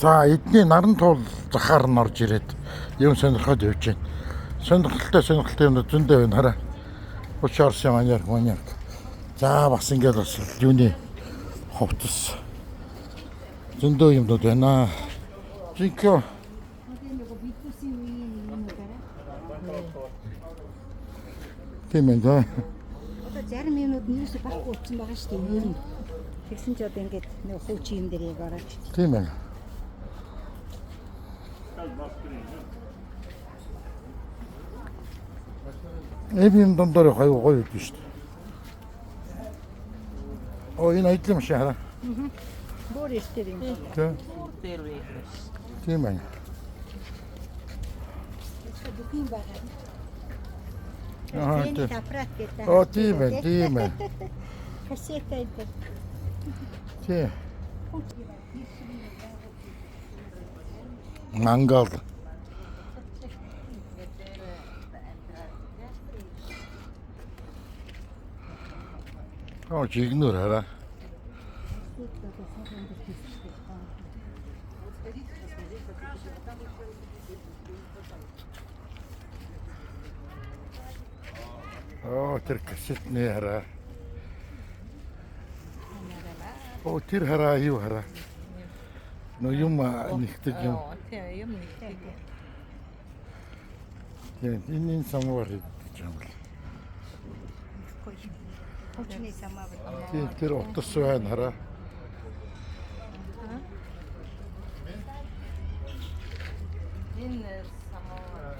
За эдний наран туул захаар нь орж ирээд юм сонирхоод явж байна. Сонирхолтой юм зөндөө байна хараа. Учаарс маньяк. За бас ингээд бас юуны ховтос зөндөө юмнууд байна. Жинхэнэ тийм ээ да. Одоо 60 минут нэрс баггүй утсан байгаа шүү дээ. Тэгсэн ч одоо ингээд нэг хууч юм дээр яг ороод. Тийм ээ. Эвийн дондор гоё гэдэг шүү дээ. Энэ айдлын машин хараа. Бүр ихтэй юм. Тийм ээ. Бүхэн байгаа. Аа Тэгээд аппарат гэдэг. Оо тийм ээ. Кассета гэдэг. Тийм. Мангал. Жигнөр хараа. Тэр кассетний хараа. Тэр хараа юу хараа. Юм нэгдэг юм. Тийм юм нэгтэй. Энэ самовар гэж юм бол. Хүчний самаа. Тэр утас байна хараа. Энэ самаа.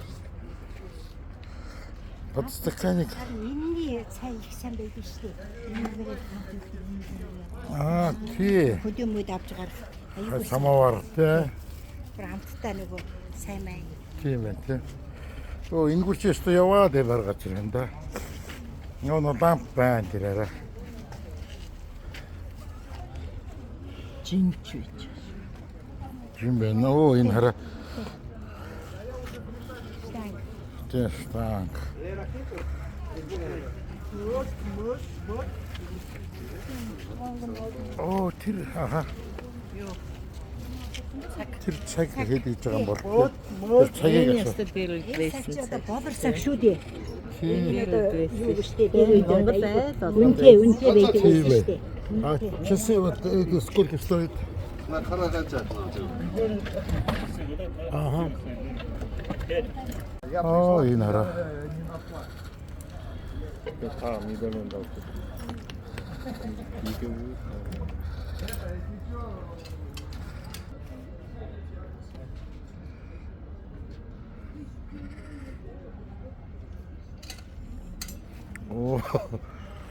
Подстаканник. Энэний цай их сайн байдаг шүү дээ. Тий. Хөдөөмөд авч гарах. Самовар тий. Хамттай нөгөө сайн май. Тийм ээ тий. Ингүүчээс то яваад гаргаж ирэн да. Нөө ламп байна тэрээрээ. Жимч байж. Жим байна. Энэ хараа. Тэр станк. Тэр хаа. Тэр цаг хэд хийж байгаа юм бол тэр цагийг Одоо болор цаг шүү дээ. Юу гэжтэй Монгол айл үнтэй байдаг шүү дээ. Часы вот сколько стоит? На Карагача. Ага. Энэ хараа.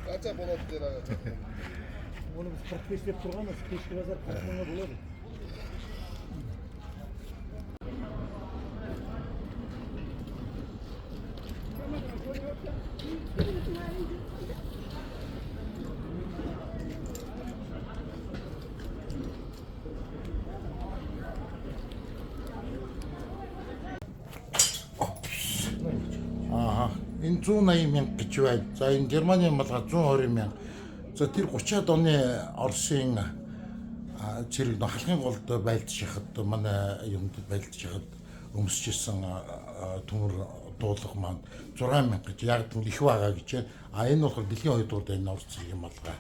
Kaça bolot dera. Onu biz 45 деп тұрғанбыз, кешкі базар 40 мыңға болады. Энэ 180 мянга гэж байна. За энэ Германы малгай 120 мянга. За тэр 30-аад оны Оросын зэрэг халахын голд байлдаж яхад манай юмд байлдаж яхад өмсөжсэн төмөр дуулах маань 6 мянга гэж яг л их байгаа гэж байна. Энэ болохоор дэлхийн хоёрдугаар дайны Орос зэргийн малгай.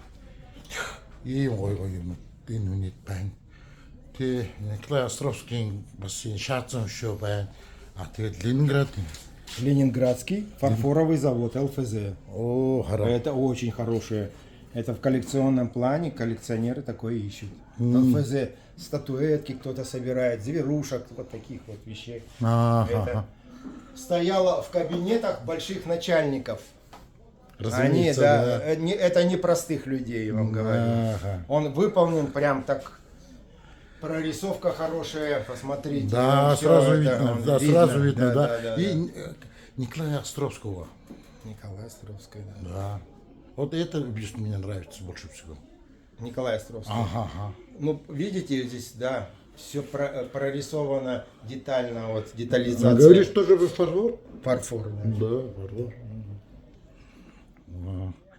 Ийм гоё юм энэ үнэт байна. Тэ Николай Островскийн бас энэ шаацсан хөшөө байна. Тэгээд Ленинград Ленинградский фарфоровый завод ЛФЗ. хараа. Это очень хорошее. Это в коллекционном плане коллекционеры такое ищут. ЛФЗ статуэтки кто-то собирает, зверушек, вот таких вот вещей. Это стояло в кабинетах больших начальников. Они, это не простых людей, я вам говорю. Он выполнен прям так. Прорисовка хорошая, посмотрите. Да, сразу видно. Да, сразу видно, да. И Николая Островского. Николай Островский, да. Да. Вот это бюст мне нравится больше всего. Николай Островский. Ага. Ну, видите, здесь, да, все прорисовано детально, вот, детализация. Говоришь, тоже фарфор? Фарфор, да. Да, фарфор.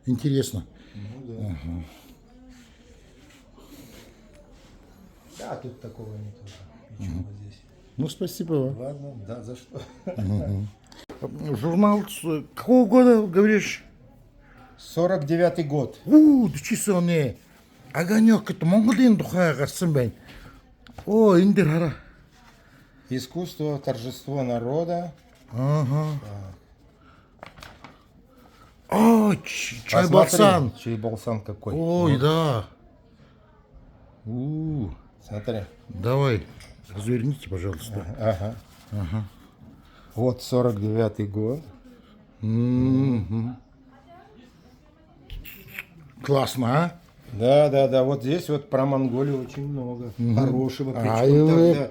Интересно. Да, тут такого нет. Ничего здесь. Ну, спасибо вам. Ладно, да, за что? Журнал какого года, говоришь? 49-й год. Чисо не. Огонек, это Монголин тухай гарсан байна. О, энэ дээр хараа. Искусство, торжество народа. Ага. О, Чайбалсан. Чайбалсан какой. Ой, да. Смотри. Давай, разверните, пожалуйста. Ага. Вот 49-й год. Классно, а? Да. Вот здесь вот про Монголию очень много. Хорошего. Причем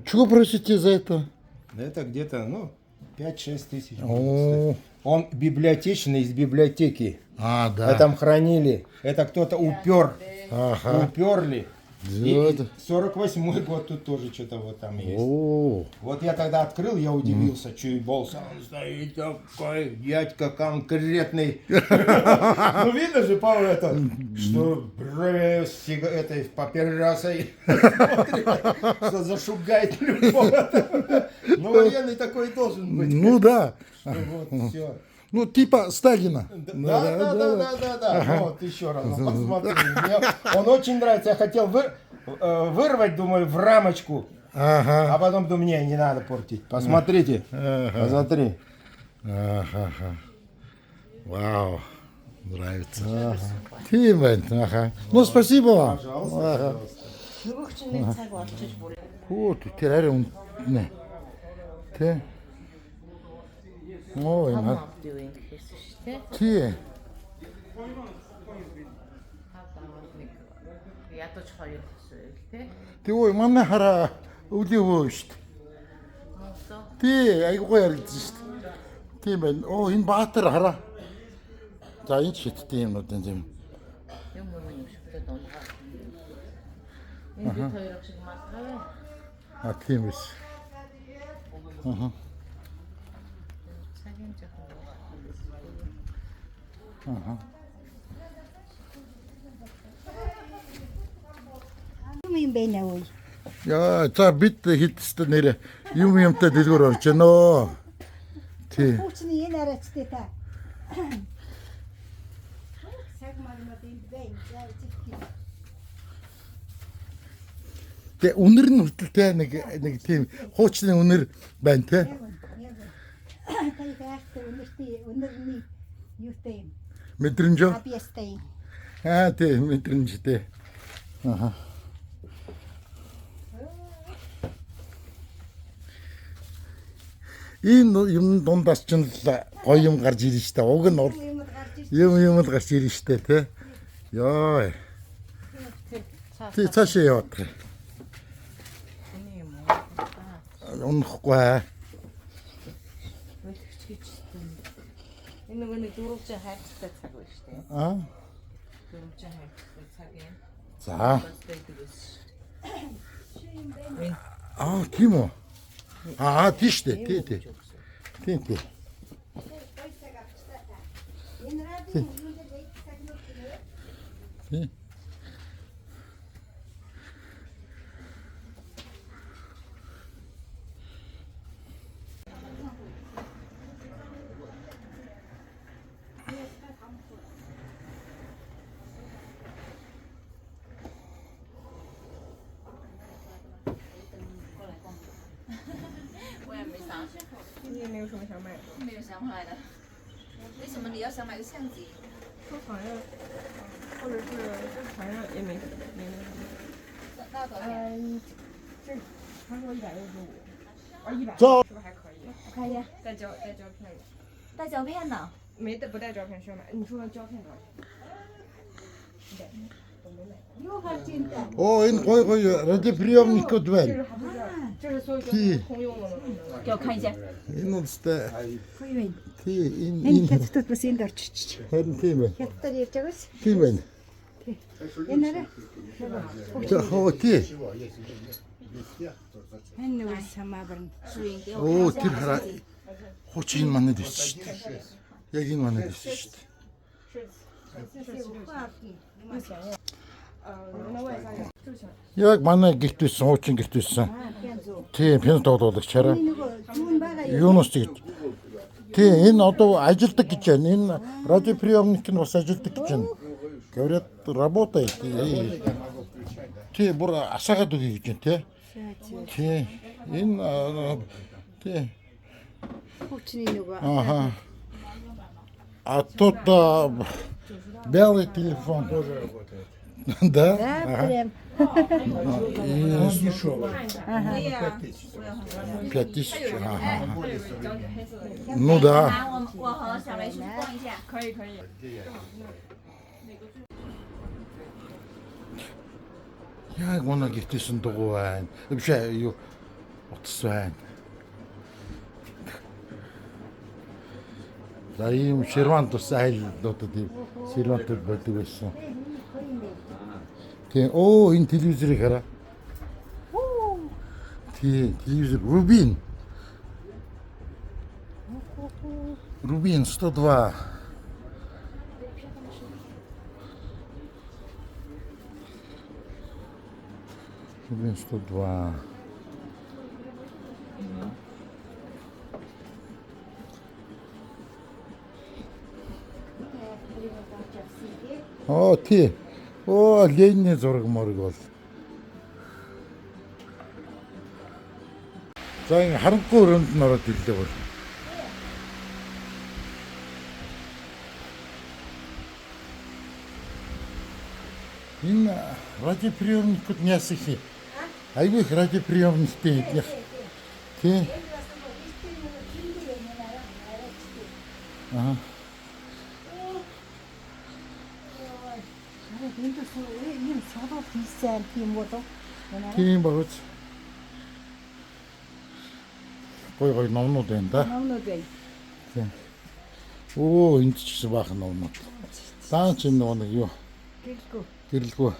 Чего просите за это? да это где-то, 5-6 тысяч. О. Он библиотечный из библиотеки. Да. Это там хранили. Это кто-то упер. Ага. Уперли. И Да. 48-й год тут тоже что-то вот там есть. О. Вот я тогда открыл, я удивился, Чайбалсан, стоит такой дядька конкретный. Ну видно же, по это, что этой папиросой что зашугает любого. Ну военный такой должен быть. Ну да. Вот, все. Ну, типа Сталина. Да. Вот еще раз, посмотри. Мне он очень нравится. Я хотел вырвать, думаю, в рамочку. Ага. А потом думаю, не надо портить. Посмотрите. Посмотри. Ага. Вау. Нравится. Тимон. Ага. Ну, спасибо вам. Пожалуйста. Вот, террариум. Не. Те. Ой, Hamam diyor İngilizce işte. Те. Ядаж хоёр төсөөл тий. Тэг ой, манай хараа өлөвөө штт. Монсоо Тий, айгуу ярилдсан штт. Тийм байна. Оо, энэ Баатар хараа. За, энэ шиттэй юмнууд энэ юм. юм юм шиг тэгээд унгаа. Энэ хоёр шиг малтгаа. Тийм биш. Цагийн жоохон. Юм бэ нэ ой. Яа, за бид хитстэй нэр юмтай дэлгүүр орж байна оо. Тий. Хүүчний энэ арайчтай та. Цаг магнад энэ бэ. Тэг үнэр нь хүртэлтэй нэг тийм хуучны үнэр байна те. Таны хайртай өнөрний юутай юм. Мэдрэмжөө. Абиастай. Тий, мэдрэмжтэй. Аха. Энэ юм дундаас ч л гоё юм гарч ирж штэ. Уг нь Юмд гарч ирж юм л гарч ирж штэ те. Йоо. Тий, цаашаа яваад. Энэ юм уу? Унахгүй. Үлгч гэж байна. Энэ нөгөө нэг дөрвжин хайрцагтай цаг байна шүү дээ. Дөрвжин хайрцагтай цаг юм. За. Бас байдаг байсан. Тийм үү? Тийш дээ. Тий. Тийм. энэ радио юунд дээд цагнууд нэ. Тий.你也没有什么想买的，没有想回来的。为什么你要想买个相机？收藏呀，或者是这船上也没那什么。那多少钱？这他说165，100，走是不是还可以？看一下，带胶片的，带胶片呢？不带胶片需要买？你说胶片多少钱？不带，我没买。 Юу гарч ийн та. Энэ гоё радиоприемникуд 这 байна. 是还不是，这是所有тий. 通用的吗？给我看一下。 Энэ үстэй. Хүй вэ. Тий, Энэ энэ хятадд бас энд орчиж. харин тийм байна. Хятадд явж байгаас. Тийм байна. Энэ арай. За хоо тий. Энэ нэг самаа барна. Оо, тэр хараа. Хуч энэ манайд ирсэн шүү дээ. Яг энэ манайд ирсэн шүү дээ. 那外加这 Яг манай гэрт байсан, хуучин гэрт байсан. Пензо. Тийм, пенс тоглоогчаараа. Нөгөө зүүн байгаа юу? Юунаас тэгж. Тийм, энэ одоо ажилдаг гэж байна. Энэ радиоприемник нь бас ажилдаг гэж байна. Говорят, работает. Тийм, бүр асаагаад үгүй гэж байна, тий. Тийм. Энэ тийм. Хүчний нөгөө. Ага. А тут белый телефон тоже работает. Да? Да, прям. Он дешевый. 5000. Ага. Ну да. 我和小梅去逛一下。可以可以。 Яг манай гэртээсэн дугуй байна. Биш юу утас байна. За ийм ширван тус айлнуудад ийм ширвантууд байдаг байсан. Тийм, энэ телевизорыг хараа. Тийм, телевизор Rubin. Rubin 102. Rubin 102. Тий. Ленины зураг морог бол. За ингэ харанхуй өрөөнд нь ороод ирлээ бол. Энэ радиоприемникуд няс их. Айгүй их радиоприемниктэй эднийх. Тий. Аа. Энд ийм солиод хийсэн тийм үү? Тийм багц. Гой номнууд байна да. Номнууд бай. Тийм. Энд ч гэсэн баахан номнууд. Даан ч нэг юу. Гэлгүй. Гэрэлгүй.